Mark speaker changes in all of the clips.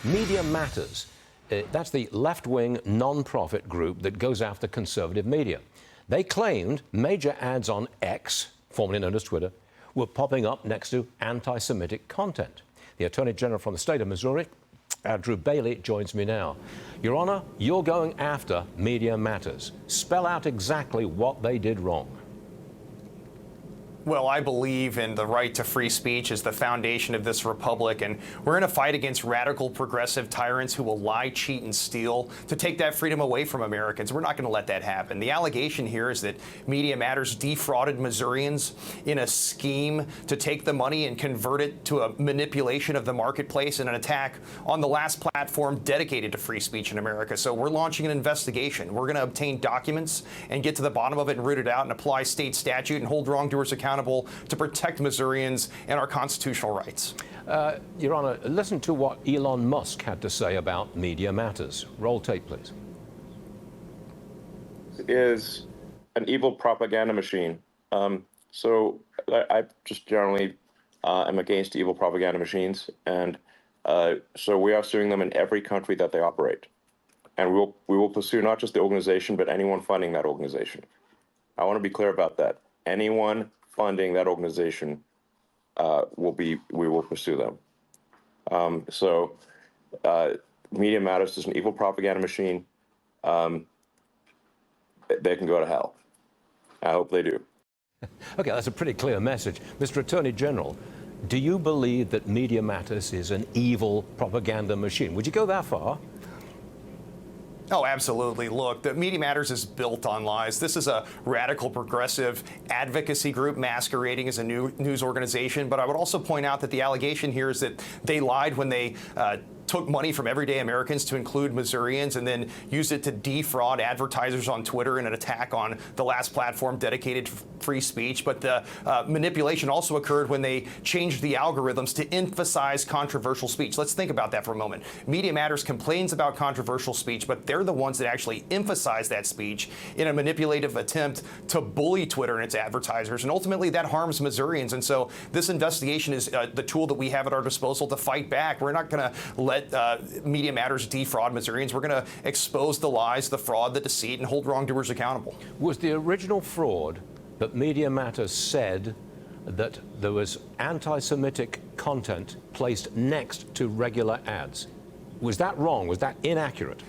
Speaker 1: Media Matters. That's the left-wing non-profit group that goes after conservative media. They claimed major ads on X, formerly known as Twitter, were popping up next to anti-Semitic content. The Attorney General from the state of Missouri, Andrew Bailey, joins me now. Your Honor, you're going after Media Matters. Spell out exactly what they did wrong.
Speaker 2: Well, I believe in the right to free speech as the foundation of this republic, and we're in a fight against radical progressive tyrants who will lie, cheat, and steal to take that freedom away from Americans. We're not going to let that happen. The allegation here is that Media Matters defrauded Missourians in a scheme to take the money and convert it to a manipulation of the marketplace and an attack on the last platform dedicated to free speech in America. So we're launching an investigation. We're going to obtain documents and get to the bottom of it and root it out and apply state statute and hold wrongdoers accountable to protect Missourians and our constitutional rights.
Speaker 1: Your Honor, listen to what Elon Musk had to say about Media Matters. Roll tape, please.
Speaker 3: It is an evil propaganda machine. So I just generally am against evil propaganda machines, and so we are suing them in every country that they operate. And we will pursue not just the organization, but anyone funding that organization. I want to be clear about that. Anyone funding that organization, we will pursue them. Media Matters is an evil propaganda machine. They can go to hell. I hope they do.
Speaker 1: Okay, that's a pretty clear message. Mr. Attorney General, do you believe that Media Matters is an evil propaganda machine? Would you go that far?
Speaker 2: Oh, absolutely. Look, the Media Matters is built on lies. This is a radical progressive advocacy group masquerading as a new news organization. But I would also point out that the allegation here is that they lied when they took money from everyday Americans, to include Missourians, and then used it to defraud advertisers on Twitter in an attack on the last platform dedicated to free speech. But the manipulation also occurred when they changed the algorithms to emphasize controversial speech. Let's think about that for a moment. Media Matters complains about controversial speech, but they're the ones that actually emphasize that speech in a manipulative attempt to bully Twitter and its advertisers. And ultimately, that harms Missourians. And so this investigation is the tool that we have at our disposal to fight back. We're not going to let Media Matters defraud Missourians. We're going to expose the lies, the fraud, the deceit, and hold wrongdoers accountable.
Speaker 1: Was the original fraud that Media Matters said that there was anti-Semitic content placed next to regular ads? Was that wrong? Was that inaccurate?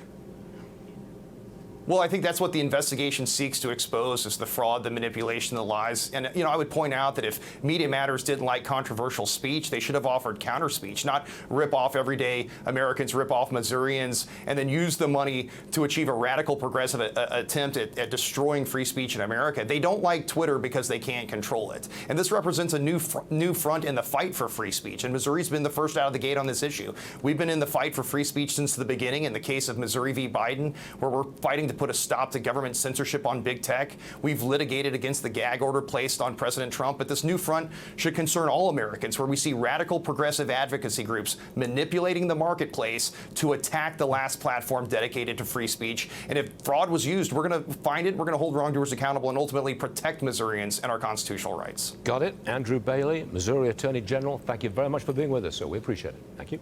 Speaker 2: Well, I think that's what the investigation seeks to expose, is the fraud, the manipulation, the lies. And, I would point out that if Media Matters didn't like controversial speech, they should have offered counter speech, not rip off everyday Americans, rip off Missourians, and then use the money to achieve a radical progressive attempt at destroying free speech in America. They don't like Twitter because they can't control it. And this represents a new front in the fight for free speech. And Missouri's been the first out of the gate on this issue. We've been in the fight for free speech since the beginning. In the case of Missouri v. Biden, where we're fighting to put a stop to government censorship on big tech. We've litigated against the gag order placed on President Trump, but this new front should concern all Americans, where we see radical progressive advocacy groups manipulating the marketplace to attack the last platform dedicated to free speech. And if fraud was used, we're going to find it, we're going to hold wrongdoers accountable, and ultimately protect Missourians and our constitutional rights.
Speaker 1: Got it. Andrew Bailey, Missouri Attorney General, thank you very much for being with us, sir. We appreciate it. Thank you.